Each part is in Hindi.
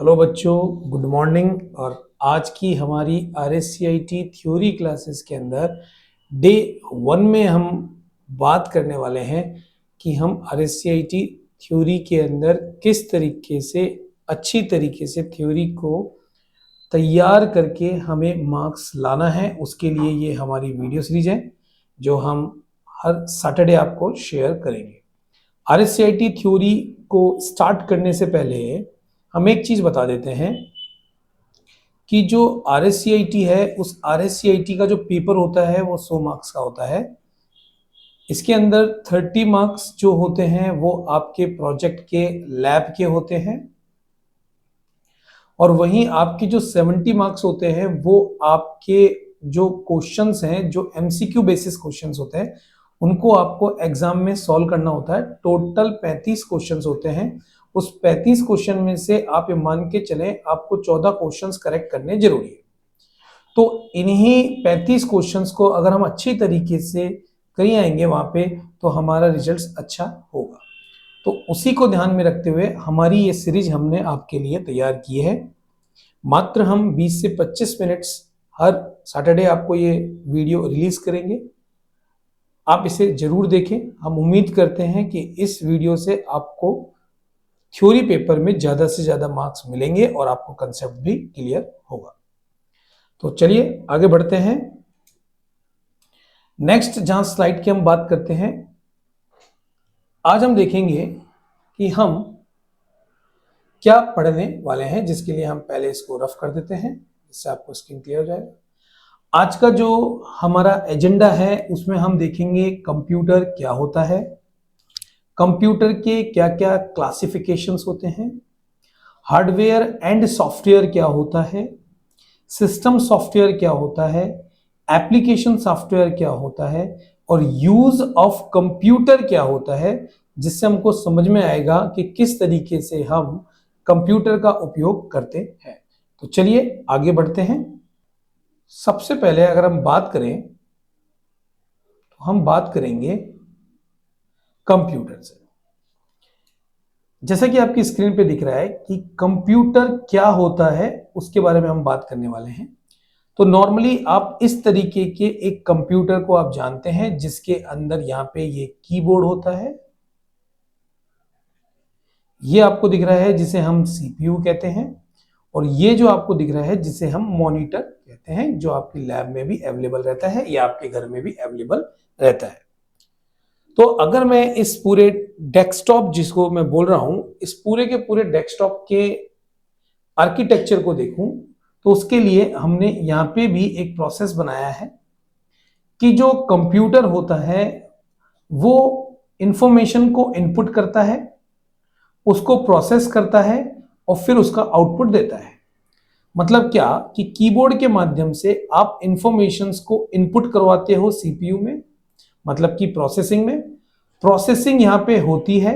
हेलो बच्चों, गुड मॉर्निंग। और आज की हमारी RSCIT थ्योरी क्लासेस के अंदर डे 1 में हम बात करने वाले हैं कि हम RSCIT थ्योरी के अंदर किस तरीके से अच्छी तरीके से थ्योरी को तैयार करके हमें मार्क्स लाना है। उसके लिए ये हमारी वीडियो सीरीज है जो हम हर सैटरडे आपको शेयर करेंगे। RSCIT थ्योरी को स्टार्ट करने से पहले हम एक चीज बता देते हैं कि जो RSCIT है उस RSCIT का जो पेपर होता है वो 100 मार्क्स का होता है। इसके अंदर 30 मार्क्स जो होते हैं वो आपके प्रोजेक्ट के लैब के होते हैं और वहीं आपके जो 70 मार्क्स होते हैं वो आपके जो क्वेश्चंस हैं, जो MCQ बेसिस क्वेश्चंस होते हैं, उनको आपको एग्जाम में सॉल्व करना होता है। टोटल 35 क्वेश्चंस होते हैं। उस 35 क्वेश्चन में से आप ये मान के चलें आपको 14 क्वेश्चंस करेक्ट करने जरूरी है। तो इन्हीं 35 क्वेश्चंस को अगर हम अच्छी तरीके से कर आएंगे वहां पे तो हमारा रिजल्ट अच्छा होगा। तो उसी को ध्यान में रखते हुए हमारी ये सीरीज हमने आपके लिए तैयार की है। मात्र हम 20 से 25 मिनट्स हर सैटरडे आपको ये वीडियो रिलीज करेंगे। आप इसे जरूर देखें। हम उम्मीद करते हैं कि इस वीडियो से आपको थ्योरी पेपर में ज्यादा से ज्यादा मार्क्स मिलेंगे और आपको कंसेप्ट भी क्लियर होगा। तो चलिए आगे बढ़ते हैं। नेक्स्ट जहां स्लाइड की हम बात करते हैं, आज हम देखेंगे कि हम क्या पढ़ने वाले हैं, जिसके लिए हम पहले इसको रफ कर देते हैं जिससे आपको स्क्रीन क्लियर हो जाएगा। आज का जो हमारा एजेंडा है उसमें हम देखेंगे कंप्यूटर क्या होता है, कंप्यूटर के क्या क्या क्लासिफिकेशंस होते हैं, हार्डवेयर एंड सॉफ्टवेयर क्या होता है, सिस्टम सॉफ्टवेयर क्या होता है, एप्लीकेशन सॉफ्टवेयर क्या होता है और यूज ऑफ कंप्यूटर क्या होता है, जिससे हमको समझ में आएगा कि किस तरीके से हम कंप्यूटर का उपयोग करते हैं। तो चलिए आगे बढ़ते हैं। सबसे पहले अगर हम बात करें तो हम बात करेंगे कंप्यूटर से। जैसा कि आपकी स्क्रीन पे दिख रहा है कि कंप्यूटर क्या होता है उसके बारे में हम बात करने वाले हैं। तो नॉर्मली आप इस तरीके के एक कंप्यूटर को आप जानते हैं जिसके अंदर यहां पे ये कीबोर्ड होता है, ये आपको दिख रहा है जिसे हम CPU कहते हैं, और ये जो आपको दिख रहा है जिसे हम मॉनिटर कहते हैं, जो आपकी लैब में भी अवेलेबल रहता है या आपके घर में भी अवेलेबल रहता है। तो अगर मैं इस पूरे डेस्कटॉप जिसको मैं बोल रहा हूं, इस पूरे के पूरे डेस्कटॉप के आर्किटेक्चर को देखूं तो उसके लिए हमने यहां पे भी एक प्रोसेस बनाया है कि जो कंप्यूटर होता है वो इंफॉर्मेशन को इनपुट करता है, उसको प्रोसेस करता है और फिर उसका आउटपुट देता है। मतलब क्या कि कीबोर्ड के माध्यम से आप इंफॉर्मेशंस को इनपुट करवाते हो CPU में, मतलब कि प्रोसेसिंग में। प्रोसेसिंग यहाँ पे होती है,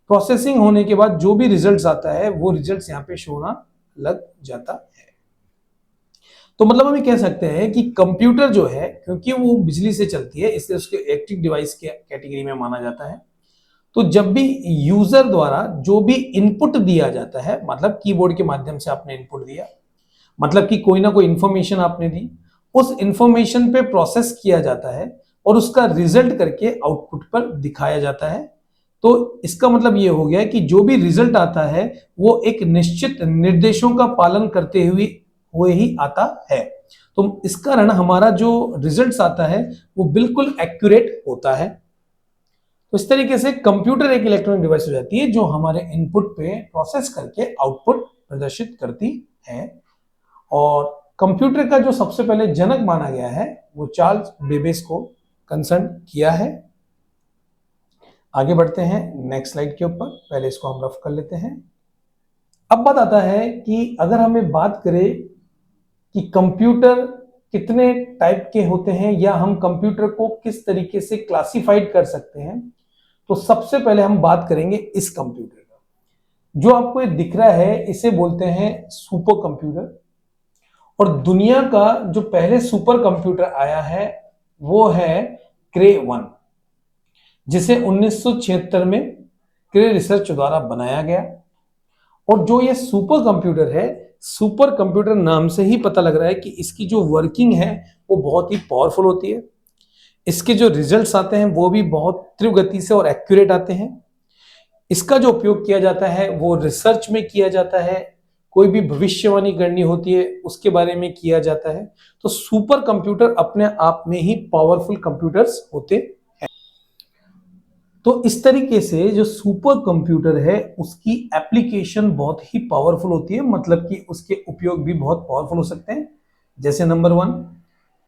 प्रोसेसिंग होने के बाद जो भी रिजल्ट्स आता है वो रिजल्ट्स यहाँ पे शो होना लग जाता है। तो मतलब हम ये कह सकते हैं कि कंप्यूटर जो है, क्योंकि वो बिजली से चलती है इसलिए उसके इलेक्ट्रिक डिवाइस के कैटेगरी में माना जाता है। तो जब भी यूजर द्वारा जो भी इनपुट दिया जाता है, मतलब कीबोर्ड के माध्यम से आपने इनपुट दिया, मतलब कि कोई ना कोई इंफॉर्मेशन आपने दी, उस इंफॉर्मेशन पे प्रोसेस किया जाता है और उसका रिजल्ट करके आउटपुट पर दिखाया जाता है। तो इसका मतलब ये हो गया कि जो भी रिजल्ट आता है वो एक निश्चित निर्देशों का पालन करते हुए ही आता है। तो इस कारण हमारा जो रिजल्ट्स आता है वो बिल्कुल एक्यूरेट होता है। तो इस तरीके से कंप्यूटर एक इलेक्ट्रॉनिक डिवाइस हो जाती है जो हमारे इनपुट पे प्रोसेस करके आउटपुट प्रदर्शित करती है। और कंप्यूटर का जो सबसे पहले जनक माना गया है वो चार्ल्स बेबेज को कंसर्न किया है। आगे बढ़ते हैं नेक्स्ट स्लाइड के ऊपर, पहले इसको हम रफ कर लेते हैं। अब बात आता है कि अगर हमें बात करें कि कंप्यूटर कितने टाइप के होते हैं या हम कंप्यूटर को किस तरीके से क्लासिफाइड कर सकते हैं, तो सबसे पहले हम बात करेंगे इस कंप्यूटर का। जो आपको ये दिख रहा है इसे बोलते हैं सुपर कंप्यूटर। और दुनिया का जो पहले सुपर कंप्यूटर आया है वो है क्रे 1, जिसे 1976 में क्रे रिसर्च द्वारा बनाया गया। और जो ये सुपर कंप्यूटर है, सुपर कंप्यूटर नाम से ही पता लग रहा है कि इसकी जो वर्किंग है वो बहुत ही पावरफुल होती है। इसके जो रिजल्ट्स आते हैं वो भी बहुत तीव्र गति से और एक्यूरेट आते हैं। इसका जो उपयोग किया जाता है वो रिसर्च में किया जाता है, कोई भी भविष्यवाणी करनी होती है उसके बारे में किया जाता है। तो सुपर कंप्यूटर अपने आप में ही पावरफुल कंप्यूटर्स होते हैं। तो इस तरीके से जो सुपर कंप्यूटर है उसकी एप्लीकेशन बहुत ही पावरफुल होती है, मतलब कि उसके उपयोग भी बहुत पावरफुल हो सकते हैं। जैसे नंबर 1,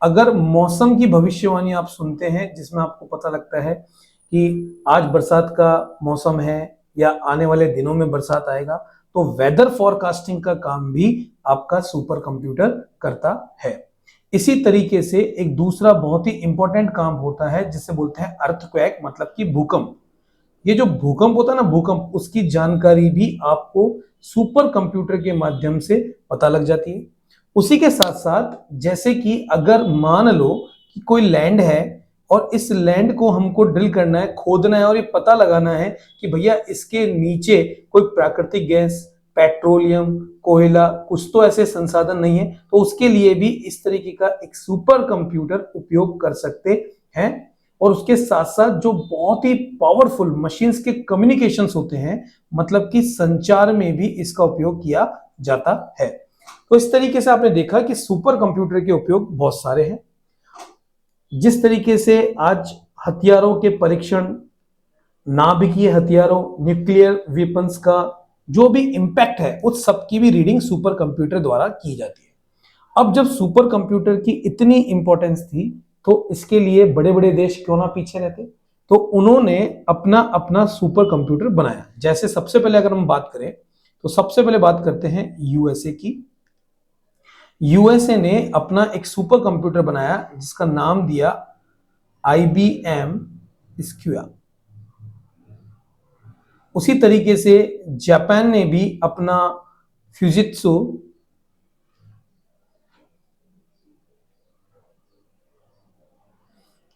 अगर मौसम की भविष्यवाणी आप सुनते हैं जिसमें आपको पता लगता है कि आज बरसात का मौसम है या आने वाले दिनों में बरसात आएगा, तो वेदर फॉरकास्टिंग का काम भी आपका सुपर कंप्यूटर करता है। इसी तरीके से एक दूसरा बहुत ही इंपॉर्टेंट काम होता है जिसे बोलते हैं अर्थक्वेक, मतलब कि भूकंप। ये जो भूकंप होता है ना, भूकंप, उसकी जानकारी भी आपको सुपर कंप्यूटर के माध्यम से पता लग जाती है। उसी के साथ साथ जैसे कि अगर मान लो कि कोई लैंड है और इस लैंड को हमको ड्रिल करना है, खोदना है और ये पता लगाना है कि भैया इसके नीचे कोई प्राकृतिक गैस, पेट्रोलियम, कोयला, कुछ तो ऐसे संसाधन नहीं है, तो उसके लिए भी इस तरीके का एक सुपर कंप्यूटर उपयोग कर सकते हैं। और उसके साथ साथ जो बहुत ही पावरफुल मशीन्स के कम्युनिकेशंस होते हैं, मतलब कि संचार में भी इसका उपयोग किया जाता है। तो इस तरीके से आपने देखा कि सुपर कंप्यूटर के उपयोग बहुत सारे हैं। जिस तरीके से आज हथियारों के परीक्षण, नाभिकीय हथियारों, न्यूक्लियर वेपन्स का जो भी इंपैक्ट है उस सब की भी रीडिंग सुपर कंप्यूटर द्वारा की जाती है। अब जब सुपर कंप्यूटर की इतनी इंपॉर्टेंस थी तो इसके लिए बड़े बड़े देश क्यों ना पीछे रहते, तो उन्होंने अपना अपना सुपर कंप्यूटर बनाया। जैसे सबसे पहले अगर हम बात करें तो सबसे पहले बात करते हैं यूएसए की। यूएसए ने अपना एक सुपर कंप्यूटर बनाया जिसका नाम दिया IBM स्क्वायर। उसी तरीके से जापान ने भी अपना फ्यूजित्सु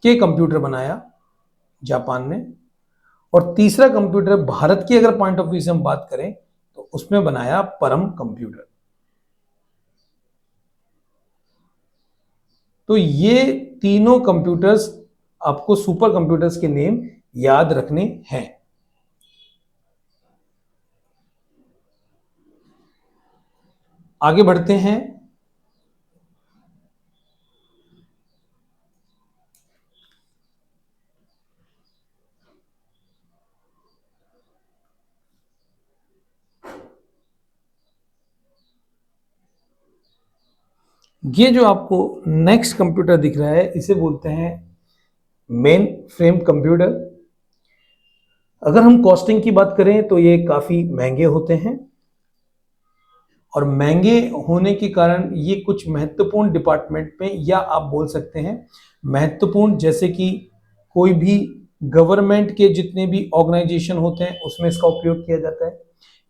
के कंप्यूटर बनाया जापान ने। और तीसरा कंप्यूटर भारत की अगर पॉइंट ऑफ व्यू से हम बात करें तो उसमें बनाया परम कंप्यूटर। तो ये तीनों कंप्यूटर्स आपको सुपर कंप्यूटर्स के नेम याद रखने हैं। आगे बढ़ते हैं। ये जो आपको नेक्स्ट कंप्यूटर दिख रहा है इसे बोलते हैं मेन फ्रेम कंप्यूटर। अगर हम कॉस्टिंग की बात करें तो ये काफी महंगे होते हैं और महंगे होने के कारण ये कुछ महत्वपूर्ण डिपार्टमेंट में, या आप बोल सकते हैं महत्वपूर्ण, जैसे कि कोई भी गवर्नमेंट के जितने भी ऑर्गेनाइजेशन होते हैं उसमें इसका उपयोग किया जाता है,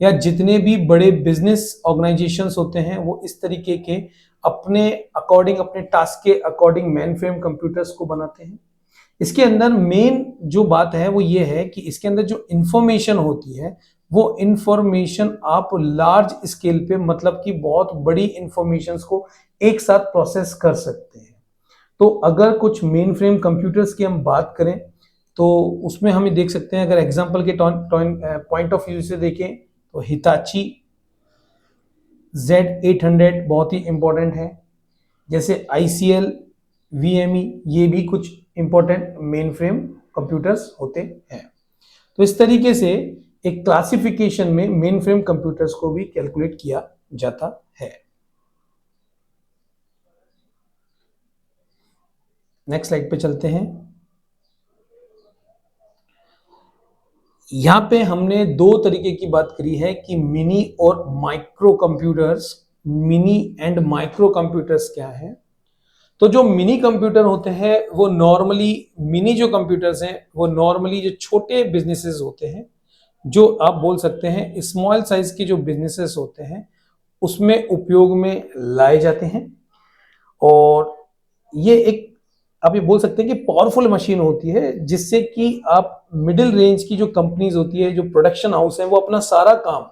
या जितने भी बड़े बिजनेस ऑर्गेनाइजेशंस होते हैं वो इस तरीके के अपने अकॉर्डिंग, अपने टास्क के अकॉर्डिंग मेन फ्रेम कंप्यूटर्स को बनाते हैं। इसके अंदर मेन जो बात है वो ये है कि इसके अंदर जो इंफॉर्मेशन होती है वो इंफॉर्मेशन आप लार्ज स्केल पे, मतलब कि बहुत बड़ी इंफॉर्मेशंस को एक साथ प्रोसेस कर सकते हैं। तो अगर कुछ मेन फ्रेम कंप्यूटर्स की हम बात करें तो उसमें हमें देख सकते हैं, अगर एग्जांपल के पॉइंट ऑफ व्यू से देखें तो हिताची Z800 बहुत ही इंपॉर्टेंट है। जैसे ICL, VME, ये भी कुछ इंपॉर्टेंट मेन फ्रेम कंप्यूटर्स होते हैं। तो इस तरीके से एक क्लासिफिकेशन में मेन फ्रेम कंप्यूटर्स को भी कैलकुलेट किया जाता है। नेक्स्ट स्लाइड पे चलते हैं। यहां पे हमने दो तरीके की बात करी है कि मिनी और micro computers. Mini and micro computers क्या है? तो जो मिनी कंप्यूटर होते हैं वो नॉर्मली, मिनी जो कंप्यूटर्स हैं वो नॉर्मली जो छोटे बिजनेसेस होते हैं, जो आप बोल सकते हैं स्मॉल साइज के जो बिजनेसेस होते हैं उसमें उपयोग में लाए जाते हैं। और ये एक, आप ये बोल सकते हैं कि पावरफुल मशीन होती है जिससे कि आप मिडिल रेंज की जो कंपनीज होती है, जो प्रोडक्शन हाउस है, वो अपना सारा काम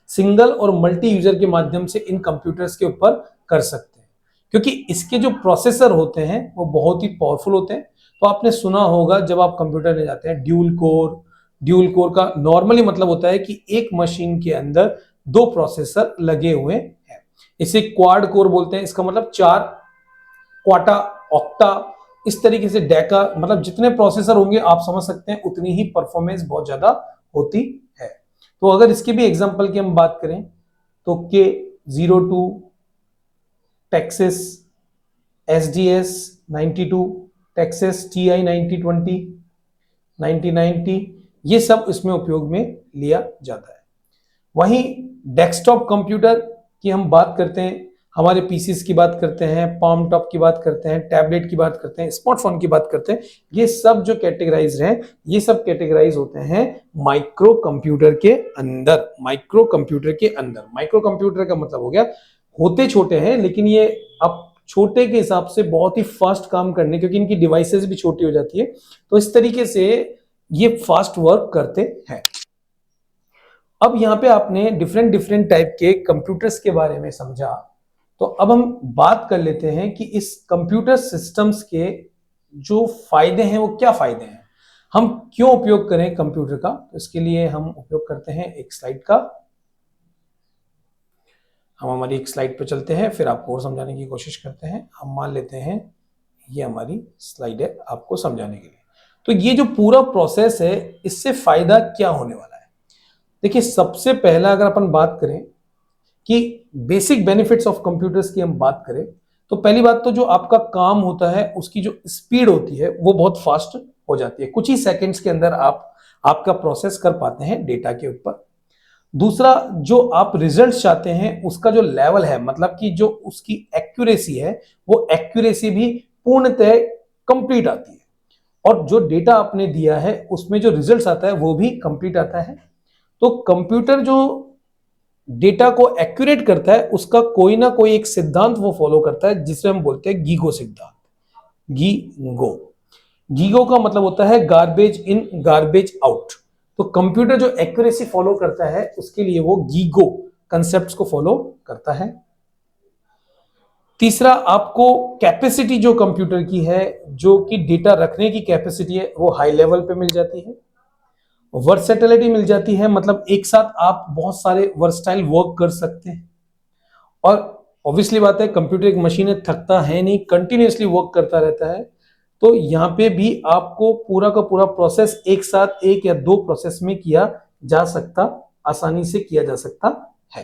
सिंगल और मल्टी यूजर के माध्यम से इन कंप्यूटर्स के ऊपर कर सकते हैं, क्योंकि इसके जो प्रोसेसर होते हैं वो बहुत ही पावरफुल होते हैं। तो आपने सुना होगा जब आप कंप्यूटर ले जाते हैं ड्यूल कोर का नॉर्मली मतलब होता है कि एक मशीन के अंदर 2 प्रोसेसर लगे हुए हैं। इसे क्वाड कोर बोलते हैं, इसका मतलब 4 क्वाटा ऑक्टा इस तरीके से डेका, मतलब जितने प्रोसेसर होंगे आप समझ सकते हैं उतनी ही परफॉर्मेंस बहुत ज्यादा होती है। तो अगर इसके भी एग्जांपल की हम बात करें तो K02 Texas SDS 92 Texas TI 9020 9090 ये सब इसमें उपयोग में लिया जाता है। वहीं डेस्कटॉप कंप्यूटर की हम बात करते हैं, हमारे पीसीस की बात करते हैं, पाम टॉप की बात करते हैं, टैबलेट की बात करते हैं, स्मार्टफोन की बात करते हैं, ये सब जो कैटेगराइज हैं ये सब कैटेगराइज होते हैं माइक्रो कंप्यूटर के अंदर। माइक्रो कंप्यूटर के अंदर, माइक्रो कंप्यूटर का मतलब हो गया होते छोटे हैं लेकिन ये अब छोटे के हिसाब से बहुत ही फास्ट काम करने, क्योंकि इनकी डिवाइसेस भी छोटी हो जाती है, तो इस तरीके से ये फास्ट वर्क करते हैं। अब यहाँ पे आपने डिफरेंट टाइप के कंप्यूटर्स के बारे में समझा, तो अब हम बात कर लेते हैं कि इस कंप्यूटर सिस्टम्स के जो फायदे हैं वो क्या फायदे हैं, हम क्यों उपयोग करें कंप्यूटर का। तो इसके लिए हम उपयोग करते हैं एक स्लाइड का। हम हमारी एक स्लाइड पर चलते हैं, फिर आपको और समझाने की कोशिश करते हैं। हम मान लेते हैं ये हमारी स्लाइड है आपको समझाने के लिए। तो ये जो पूरा प्रोसेस है इससे फायदा क्या होने वाला है, देखिए सबसे पहला अगर अपन बात करें कि बेसिक बेनिफिट्स ऑफ कंप्यूटर्स की हम बात करें, तो पहली बात तो जो आपका काम होता है उसकी जो स्पीड होती है वो बहुत फास्ट हो जाती है, कुछ ही सेकंड्स के अंदर आपका प्रोसेस कर पाते हैं डेटा के ऊपर। दूसरा, जो आप रिजल्ट चाहते हैं उसका जो लेवल है, मतलब कि जो उसकी एक्यूरेसी है वो एक्यूरेसी भी पूर्णतः कंप्लीट आती है, और जो डेटा आपने दिया है उसमें जो रिजल्ट्स आता है वो भी कंप्लीट आता है। तो कंप्यूटर जो डेटा को एक्यूरेट करता है उसका कोई ना कोई एक सिद्धांत वो फॉलो करता है जिसे हम बोलते हैं गीगो सिद्धांत। गीगो का मतलब होता है गार्बेज इन गार्बेज आउट। तो कंप्यूटर जो एक्यूरेसी फॉलो करता है उसके लिए वो गीगो कंसेप्ट्स को फॉलो करता है। तीसरा, आपको कैपेसिटी जो कंप्यूटर की है, जो कि डेटा रखने की कैपेसिटी है, वो हाई लेवल पे मिल जाती है। वर्सेटिलिटी मिल जाती है, मतलब एक साथ आप बहुत सारे वर्सटाइल वर्क कर सकते हैं। और ऑब्वियसली बात है कंप्यूटर एक मशीन है, थकता है नहीं, कंटिन्यूअसली वर्क करता रहता है। तो यहाँ पे भी आपको पूरा का पूरा प्रोसेस एक साथ 1 या 2 प्रोसेस में किया जा सकता, आसानी से किया जा सकता है।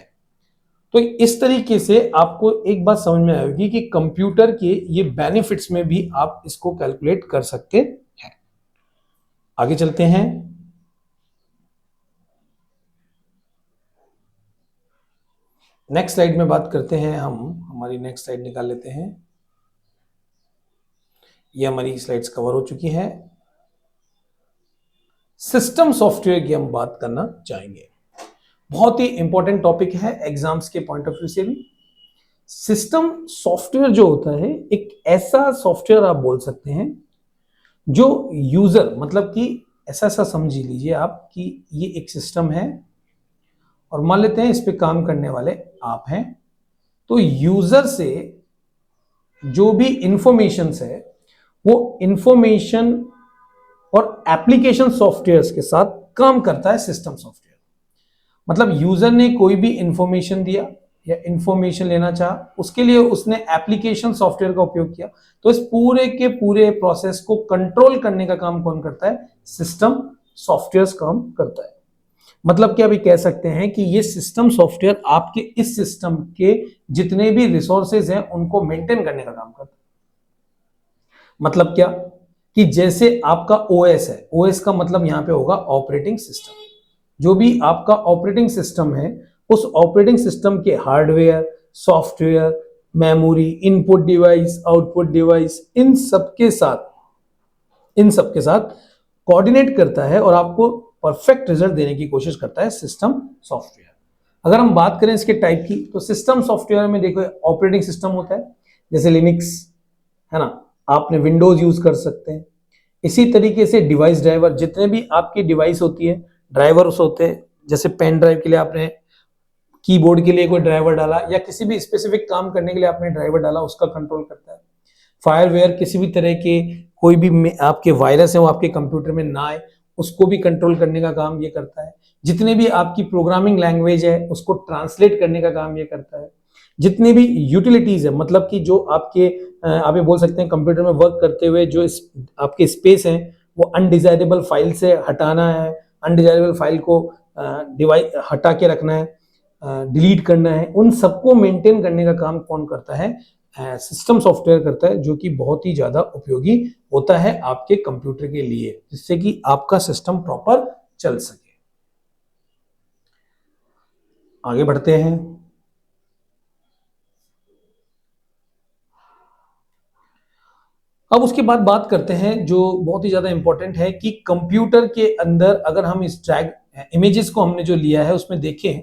तो इस तरीके से आपको एक बात समझ में आएगी कि कंप्यूटर के ये बेनिफिट्स में भी आप इसको कैलकुलेट कर सकते हैं। आगे चलते हैं। नेक्स्ट स्लाइड में बात करते हैं हम, हमारी नेक्स्ट स्लाइड निकाल लेते हैं। ये हमारी स्लाइड्स कवर हो चुकी है। सिस्टम सॉफ्टवेयर की हम बात करना चाहेंगे, बहुत ही इंपॉर्टेंट टॉपिक है एग्जाम्स के पॉइंट ऑफ व्यू से भी। सिस्टम सॉफ्टवेयर जो होता है एक ऐसा सॉफ्टवेयर आप बोल सकते हैं जो यूजर, मतलब कि ऐसा समझ लीजिए आप कि ये एक सिस्टम है और मान लेते हैं इस पे काम करने वाले आप हैं। तो यूजर से जो भी इंफॉर्मेशन है वो इंफॉर्मेशन और एप्लीकेशन सॉफ्टवेयर्स के साथ काम करता है सिस्टम सॉफ्टवेयर। मतलब यूजर ने कोई भी इंफॉर्मेशन दिया या इंफॉर्मेशन लेना चाहा, उसके लिए उसने एप्लीकेशन सॉफ्टवेयर का उपयोग किया, तो इस पूरे के पूरे प्रोसेस को कंट्रोल करने का काम कौन करता है? सिस्टम सॉफ्टवेयर काम करता है। मतलब कि अभी कह सकते हैं कि ये सिस्टम सॉफ्टवेयर आपके इस सिस्टम के जितने भी रिसोर्सेज हैं उनको मेंटेन करने का काम करता है। मतलब क्या कि जैसे आपका ओएस है, ओएस का मतलब यहां पे होगा ऑपरेटिंग सिस्टम। जो भी आपका ऑपरेटिंग सिस्टम है उस ऑपरेटिंग सिस्टम के hardware, software, memory, input device, output device, इन सबके साथ कोऑर्डिनेट करता है और आपको परफेक्ट रिजल्ट देने की कोशिश करता है सिस्टम सॉफ्टवेयर। अगर हम बात करें इसके टाइप की, तो सिस्टम सॉफ्टवेयर में देखो ऑपरेटिंग सिस्टम होता है, जैसे लिनक्स है ना, आपने विंडोज यूज कर सकते हैं। इसी तरीके से डिवाइस ड्राइवर, जितने भी आपकी डिवाइस होती है ड्राइवर्स होते हैं, जैसे पेन ड्राइव के लिए आपने कीबोर्ड के लिए कोई ड्राइवर डाला या किसी भी स्पेसिफिक काम करने के लिए आपने ड्राइवर डाला, उसका कंट्रोल करता है। फायरवेयर किसी भी तरह के कोई भी आपके वायरस है वो आपके कंप्यूटर में ना आए, उसको भी कंट्रोल करने का काम ये करता है। जितने भी आपकी प्रोग्रामिंग लैंग्वेज है उसको ट्रांसलेट करने का काम ये करता है। जितनी भी यूटिलिटीज है, मतलब कि जो आपके आप ये बोल सकते हैं कंप्यूटर में वर्क करते हुए जो आपके स्पेस है वो अनडिजायरेबल फाइल से हटाना है, अनडिजायरेबल फाइल को डिवाइस हटा के रखना है, डिलीट करना है, उन सबको मेंटेन करने का काम कौन करता है? सिस्टम सॉफ्टवेयर करता है, जो कि बहुत ही ज्यादा उपयोगी होता है आपके कंप्यूटर के लिए, जिससे कि आपका सिस्टम प्रॉपर चल सके। आगे बढ़ते हैं। अब उसके बाद बात करते हैं जो बहुत ही ज्यादा इंपॉर्टेंट है कि कंप्यूटर के अंदर अगर हम इस इमेजेस को हमने जो लिया है उसमें देखें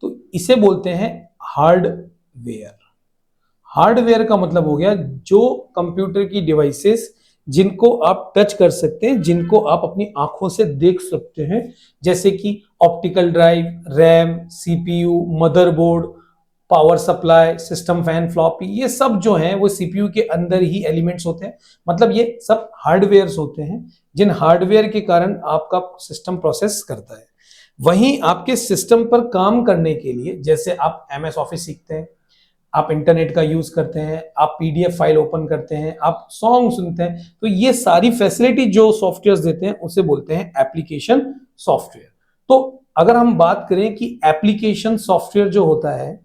तो इसे बोलते हैं हार्डवेयर। हार्डवेयर का मतलब हो गया जो कंप्यूटर की डिवाइसेस जिनको आप टच कर सकते हैं, जिनको आप अपनी आंखों से देख सकते हैं, जैसे कि optical drive, RAM, CPU, motherboard, power supply, system fan, floppy, ये सब जो हैं वो सीपीयू के अंदर ही एलिमेंट्स होते हैं। मतलब ये सब हार्डवेयर्स होते हैं जिन हार्डवेयर के कारण आपका सिस्टम प्रोसेस करता है। वहीं आपके सिस्टम पर काम करने के लिए जैसे आप एमएस ऑफिस सीखते हैं, आप इंटरनेट का यूज करते हैं, आप पीडीएफ फाइल ओपन करते हैं, आप सॉन्ग सुनते हैं, तो ये सारी फैसिलिटी जो सॉफ्टवेयर देते हैं उसे बोलते हैं एप्लीकेशन सॉफ्टवेयर। तो अगर हम बात करें कि एप्लीकेशन सॉफ्टवेयर जो होता है,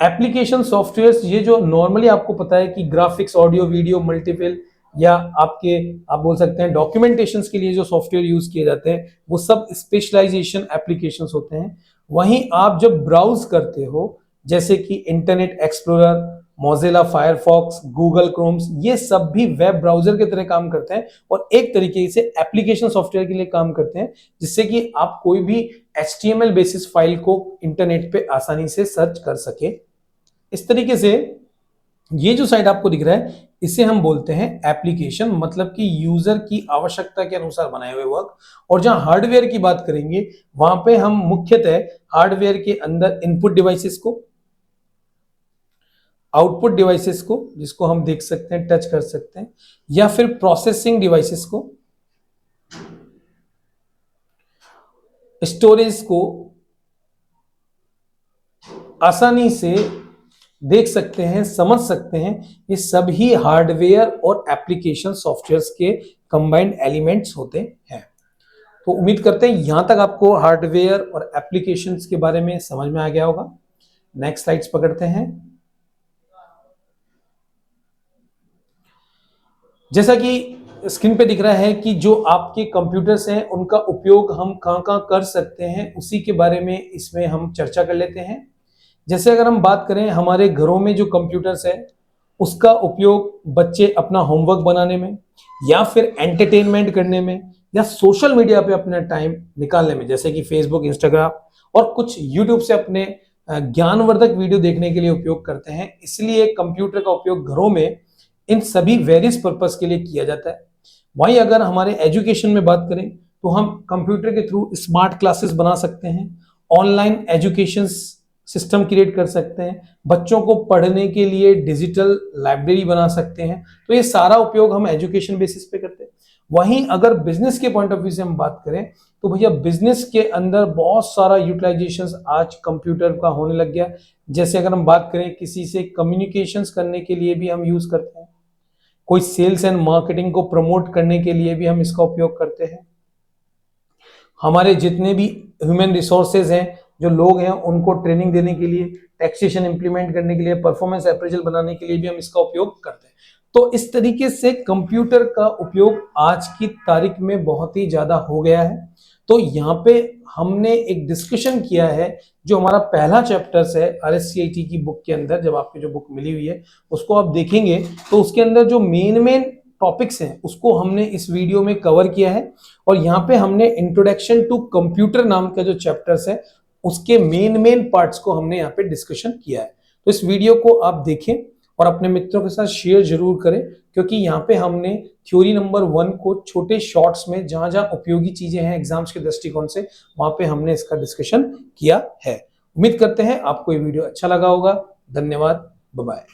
एप्लीकेशन सॉफ्टवेयर ये जो नॉर्मली आपको पता है कि ग्राफिक्स, ऑडियो, वीडियो, मल्टीपल या आपके आप बोल सकते हैं डॉक्यूमेंटेशन के लिए जो सॉफ्टवेयर यूज किए जाते हैं वो सब स्पेशलाइजेशन एप्लीकेशंस होते हैं। वहीं आप जब ब्राउज करते हो जैसे कि internet explorer, Mozilla Firefox, Google chromes, ये सब भी वेब ब्राउजर की तरह काम करते हैं और एक तरीके से एप्लीकेशन सॉफ्टवेयर के लिए काम करते हैं, जिससे कि आप कोई भी HTML बेसिस फाइल को इंटरनेट पे आसानी से सर्च कर सके। इस तरीके से ये जो साइट आपको दिख रहा है इसे हम बोलते हैं एप्लीकेशन, मतलब कि यूजर की आवश्यकता के अनुसार बनाए हुए वर्क। और जहां हार्डवेयर की बात करेंगे वहां पे हम मुख्यतः हार्डवेयर के अंदर इनपुट डिवाइसेस को, आउटपुट डिवाइसेस को जिसको हम देख सकते हैं, टच कर सकते हैं, या फिर प्रोसेसिंग डिवाइसेस को, स्टोरेज को आसानी से देख सकते हैं, समझ सकते हैं। ये सभी हार्डवेयर और एप्लीकेशन सॉफ्टवेयर्स के कंबाइंड एलिमेंट्स होते हैं। तो उम्मीद करते हैं यहां तक आपको हार्डवेयर और एप्लीकेशंस के बारे में समझ में आ गया होगा। नेक्स्ट स्लाइड्स पकड़ते हैं। जैसा कि स्क्रीन पे दिख रहा है कि जो आपके कंप्यूटर्स हैं उनका उपयोग हम कहां कर सकते हैं, उसी के बारे में इसमें हम चर्चा कर लेते हैं। जैसे अगर हम बात करें हमारे घरों में जो कंप्यूटर्स है उसका उपयोग बच्चे अपना होमवर्क बनाने में या फिर एंटरटेनमेंट करने में या सोशल मीडिया पे अपना टाइम निकालने में, जैसे कि फेसबुक, इंस्टाग्राम और कुछ यूट्यूब से अपने ज्ञानवर्धक वीडियो देखने के लिए उपयोग करते हैं। इसलिए कंप्यूटर का उपयोग घरों में इन सभी वेरियस पर्पस के लिए किया जाता है। वहीं अगर हमारे एजुकेशन में बात करें तो हम कंप्यूटर के थ्रू स्मार्ट क्लासेस बना सकते हैं, ऑनलाइन एजुकेशन सिस्टम क्रिएट कर सकते हैं, बच्चों को पढ़ने के लिए डिजिटल लाइब्रेरी बना सकते हैं। तो ये सारा उपयोग हम एजुकेशन बेसिस पे करते हैं। वहीं अगर बिजनेस के पॉइंट ऑफ व्यू से हम बात करें तो भैया बिजनेस के अंदर बहुत सारा यूटिलाइजेशन आज कंप्यूटर का होने लग गया। जैसे अगर हम बात करें किसी से कम्युनिकेशंस करने के लिए भी हम यूज करते हैं, कोई सेल्स एंड मार्केटिंग को प्रमोट करने के लिए भी हम इसका उपयोग करते हैं, हमारे जितने भी ह्यूमन रिसोर्सेज हैं, जो लोग हैं उनको ट्रेनिंग देने के लिए, टैक्सेशन इंप्लीमेंट करने के लिए, परफॉर्मेंस अप्रेजल बनाने के लिए भी हम इसका उपयोग करते हैं। तो इस तरीके से कंप्यूटर का उपयोग आज की तारीख में बहुत ही ज्यादा हो गया है। तो यहाँ पे हमने एक डिस्कशन किया है, जो हमारा पहला चैप्टर्स है RSCIT की बुक के अंदर, जब आपकी जो बुक मिली हुई है उसको आप देखेंगे तो उसके अंदर जो मेन टॉपिक्स हैं उसको हमने इस वीडियो में कवर किया है। और यहाँ पे हमने इंट्रोडक्शन टू कंप्यूटर नाम का जो चैप्टर्स है उसके मेन पार्ट्स को हमने यहाँ पे डिस्कशन किया है। तो इस वीडियो को आप देखें और अपने मित्रों के साथ शेयर जरूर करें, क्योंकि यहाँ पे हमने थ्योरी नंबर 1 को छोटे शॉर्ट्स में जहां जहां उपयोगी चीजें हैं एग्जाम्स के दृष्टिकोण से, वहां पे हमने इसका डिस्कशन किया है। उम्मीद करते हैं आपको ये वीडियो अच्छा लगा होगा। धन्यवाद, बाय बाय।